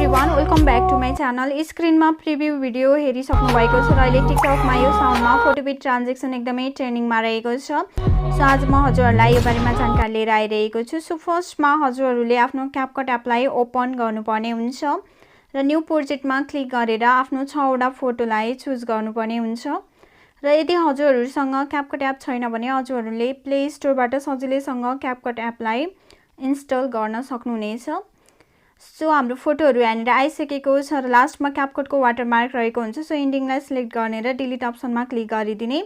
Everyone, welcome back to my channel. स्क्रिनमा preview video हेरिसक्नु भएको छ र अहिले टिकटकमा यो साउन्डमा फोटोबिट ट्रान्जेक्सन एकदमै ट्रेन्डिङमा रहेको छ। सो आज म हजुरहरूलाई यो बारेमा जानकारी लिएर आइरहेको छु। सो फर्स्टमा हजुरहरूले आफ्नो क्यापकट एपलाई ओपन गर्नुपर्ने हुन्छ र न्यू प्रोजेक्टमा क्लिक गरेर आफ्नो 6 वटा फोटोलाई चुज गर्नुपर्ने हुन्छ। र यदि हजुरहरूसँग क्यापकट एप छैन भने हजुरहरूले प्ले स्टोरबाट सजिलैसँग क्यापकट एपलाई इन्स्टल गर्न सक्नुहुनेछ। सो हाम्रो फोटोहरू यहाँनिर आइसकेको छ र लास्टमा क्यापकटको वाटरमार्क रहेको हुन्छ। सो इन्डिङलाई सिलेक्ट गर्ने र डिलिट अप्सनमा क्लिक गरिदिने।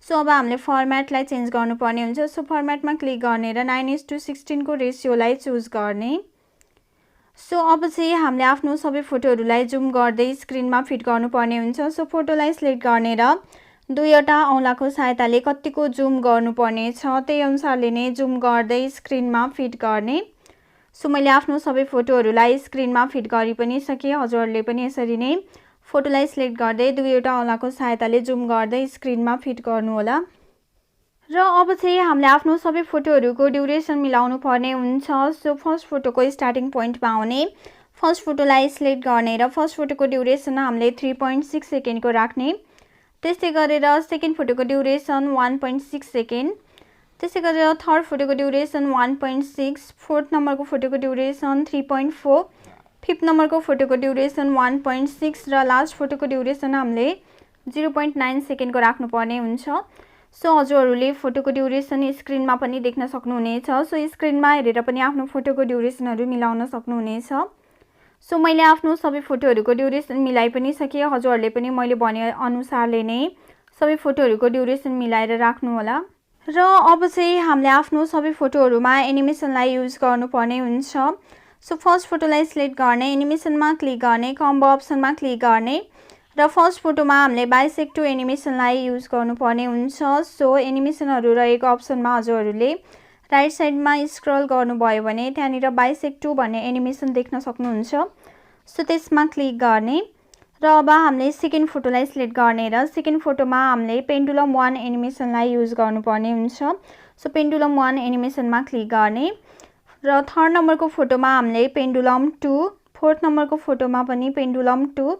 सो अब हामीले फर्मेटलाई चेन्ज गर्नुपर्ने हुन्छ। सो फर्मेटमा क्लिक गर्ने र 9:16 को रेसियोलाई चुज गर्ने। सो अब चाहिँ हामीले आफ्नो सबै फोटोहरूलाई जुम गर्दै स्क्रिनमा फिट गर्नुपर्ने हुन्छ। सो फोटोलाई सिलेक्ट गर्ने र दुईवटा औँलाको सहायताले कतिको जुम गर्नुपर्ने छ त्यही अनुसारले नै जुम गर्दै स्क्रिनमा फिट गर्ने। सो मैले आफ्नो सबै फोटोहरूलाई स्क्रिनमा फिट गरि पनि सकेँ। हजुरहरूले पनि यसरी नै फोटोलाई सिलेक्ट गर्दै दुईवटा औँलाको सहायताले जुम गर्दै स्क्रिनमा फिट गर्नुहोला। र अब चाहिँ हामीले आफ्नो सबै फोटोहरूको ड्युरेसन मिलाउनु पर्ने हुन्छ। सो फर्स्ट फोटोको स्टार्टिङ पोइन्टमा आउने फर्स्ट फोटोलाई सिलेक्ट गर्ने र फर्स्ट फोटोको ड्युरेसन हामीले 3.6 सेकेन्डको राख्ने। त्यस्तै गरेर सेकेन्ड फोटोको ड्युरेसन 1.6 सेकेन्ड। त्यसै गरेर थर्ड फोटोको ड्युरेसन 1.6, फोर्थ नम्बरको फोटोको ड्युरेसन 3.4, फिफ्थ नम्बरको फोटोको ड्युरेसन 1.6 र लास्ट फोटोको ड्युरेसन हामीले 0.9 सेकेन्डको राख्नुपर्ने हुन्छ। सो हजुरहरूले फोटोको ड्युरेसन स्क्रिनमा पनि देख्न सक्नुहुनेछ। सो स्क्रिनमा हेरेर पनि आफ्नो फोटोको ड्युरेसनहरू मिलाउन सक्नुहुनेछ। सो मैले आफ्नो सबै फोटोहरूको ड्युरेसन मिलाइ पनि सकेँ। हजुरहरूले पनि मैले भने अनुसारले नै सबै फोटोहरूको ड्युरेसन मिलाएर राख्नुहोला। र अब चाहिँ हामीले आफ्नो सबै फोटोहरूमा एनिमेसनलाई युज गर्नुपर्ने हुन्छ। सो फर्स्ट फोटोलाई सिलेक्ट गर्ने, एनिमेसनमा क्लिक गर्ने, कम्बो अप्सनमा क्लिक गर्ने र फर्स्ट फोटोमा हामीले बाइसेक्ट टु एनिमेसनलाई युज गर्नुपर्ने हुन्छ। सो एनिमेसनहरू रहेको अप्सनमा हजुरहरूले राइट साइडमा स्क्रल गर्नुभयो भने त्यहाँनिर बाइसेक्ट टु भन्ने एनिमेसन देख्न सक्नुहुन्छ। सो त्यसमा क्लिक गर्ने र अब हामीले सेकेन्ड फोटोलाई सिलेक्ट गर्ने र सेकेन्ड फोटोमा हामीले पेन्डुलम 1 एनिमेसनलाई युज गर्नुपर्ने हुन्छ। सो पेन्डुलम 1 एनिमेसनमा क्लिक गर्ने र थर्ड नम्बरको फोटोमा हामीले पेन्डुलम 2, फोर्थ नम्बरको फोटोमा पनि पेन्डुलम 2,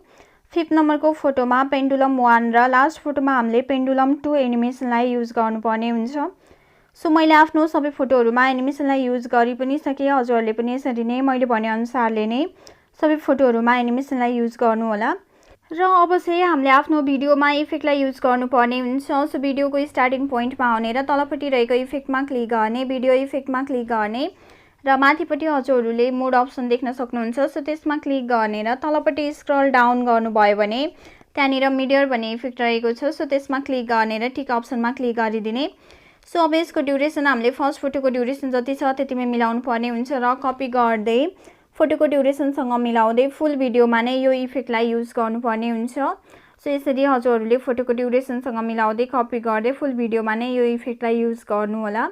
फिफ्थ नम्बरको फोटोमा पेन्डुलम 1 र लास्ट फोटोमा हामीले पेन्डुलम 2 एनिमेसनलाई युज गर्नुपर्ने हुन्छ। सो मैले आफ्नो सबै फोटोहरूमा एनिमेसनलाई युज गरि पनि सकेँ। हजुरहरूले पनि यसरी नै मैले भनेअनुसारले नै सबै फोटोहरूमा एनिमेसनलाई युज गर्नुहोला। र अब चाहिँ हामीले आफ्नो भिडियोमा इफेक्टलाई युज गर्नुपर्ने हुन्छ। सो भिडियोको स्टार्टिङ पोइन्टमा आउने र तलपट्टि रहेको इफेक्टमा क्लिक गर्ने, भिडियो इफेक्टमा क्लिक गर्ने र माथिपट्टि हजुरहरूले मोड अप्सन देख्न सक्नुहुन्छ। सो त्यसमा क्लिक गर्ने र तलपट्टि स्क्रल डाउन गर्नुभयो भने त्यहाँनिर मिडियर भन्ने इफेक्ट रहेको छ। सो त्यसमा क्लिक गर्ने र टिक अप्सनमा क्लिक गरिदिने। सो अब यसको ड्युरेसन हामीले फर्स्ट फोटोको ड्युरेसन जति छ त्यतिमै मिलाउनु पर्ने हुन्छ र कपी गर्दै फोटोको ड्युरेसनसँग मिलाउँदै फुल भिडियोमा नै यो इफेक्टलाई युज गर्नुपर्ने हुन्छ। सो यसरी हजुरहरूले फोटोको ड्युरेसनसँग मिलाउँदै कपी गर्दै फुल भिडियोमा नै यो इफेक्टलाई युज गर्नुहोला।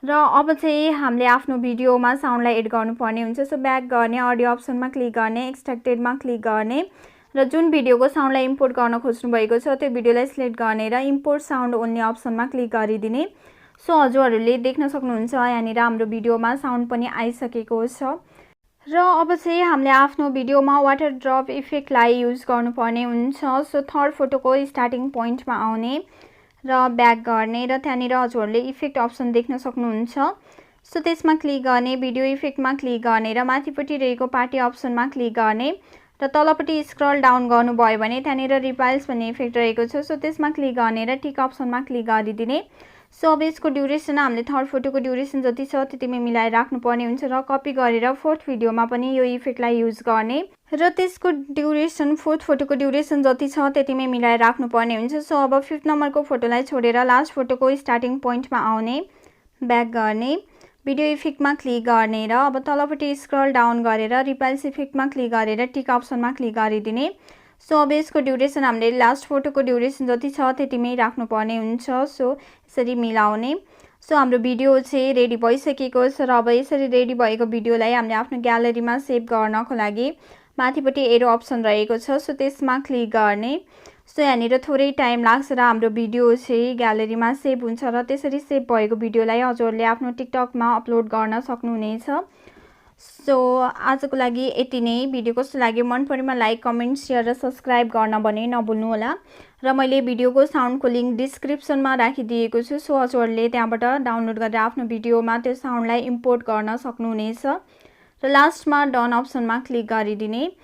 र अब चाहिँ हामीले आफ्नो भिडियोमा साउन्डलाई एड गर्नुपर्ने हुन्छ। सो ब्याक गर्ने, अडियो अप्सनमा क्लिक गर्ने, एक्सट्र्याक्टेडमा क्लिक गर्ने र जुन भिडियोको साउन्डलाई इम्पोर्ट गर्न खोज्नु भएको छ त्यो भिडियोलाई सिलेक्ट गर्ने र इम्पोर्ट साउन्ड ओन्ली अप्सनमा क्लिक गरिदिने। सो हजुरहरूले देख्न सक्नुहुन्छ यहाँनिर हाम्रो भिडियोमा साउन्ड पनि आइसकेको छ। र अब चाहिँ हामीले आफ्नो भिडियोमा वाटर ड्रप इफेक्टलाई युज गर्नुपर्ने हुन्छ। सो थर्ड फोटोको स्टार्टिङ पोइन्टमा आउने र ब्याक गर्ने र त्यहाँनिर हजुरहरूले इफेक्ट अप्सन देख्न सक्नुहुन्छ। सो त्यसमा क्लिक गर्ने, भिडियो इफेक्टमा क्लिक गर्ने र माथिपट्टि रहेको पार्टी अप्सनमा क्लिक गर्ने र तलपट्टि स्क्रल डाउन गर्नुभयो भने त्यहाँनिर रिपाइल्स भन्ने इफेक्ट रहेको छ। सो त्यसमा क्लिक गर्ने र टिक अप्सनमा क्लिक गरिदिने। सो अब यसको ड्युरेसन हामीले थर्ड फोटोको ड्युरेसन जति छ त्यतिमै मिलाएर राख्नुपर्ने हुन्छ र कपी गरेर फोर्थ भिडियोमा पनि यो इफेक्टलाई युज गर्ने र त्यसको ड्युरेसन फोर्थ फोटोको ड्युरेसन जति छ त्यतिमै मिलाएर राख्नुपर्ने हुन्छ। सो अब फिफ्थ नम्बरको फोटोलाई छोडेर लास्ट फोटोको स्टार्टिङ पोइन्टमा आउने, ब्याक गर्ने, भिडियो इफेक्टमा क्लिक गर्ने र अब तलपट्टि स्क्रल डाउन गरेर रिपाइल्स इफेक्टमा क्लिक गरेर टिक अप्सनमा क्लिक गरिदिने। सो अब यसको ड्युरेसन हामीले लास्ट फोटोको ड्युरेसन जति छ त्यतिमै राख्नुपर्ने हुन्छ। सो यसरी मिलाउने। सो हाम्रो भिडियो चाहिँ रेडी भइसकेको छ र अब यसरी रेडी भएको भिडियोलाई हामीले आफ्नो ग्यालरीमा सेभ गर्नको लागि माथिपट्टि एरो अप्सन रहेको छ। सो त्यसमा क्लिक गर्ने। सो यहाँनिर थोरै टाइम लाग्छ र हाम्रो भिडियो चाहिँ ग्यालरीमा सेभ हुन्छ र त्यसरी सेभ भएको भिडियोलाई हजुरहरूले आफ्नो टिकटकमा अपलोड गर्न सक्नुहुनेछ। सो आजको लागि यति नै। भिडियो कस्तो लाग्यो, मन परेमा लाइक, कमेन्ट, सेयर र सब्स्क्राइब गर्न भने नभुल्नु होला। र मैले भिडियोको साउन्डको लिंक डिस्क्रिप्सनमा राखिदिएको छु, सो हजुरहरूले त्यहाँबाट डाउनलोड गरेर आफ्नो भिडियोमा त्यो साउन्डलाई इम्पोर्ट गर्न सक्नुहुनेछ। र लास्टमा डन अप्सनमा क्लिक गरिदिने।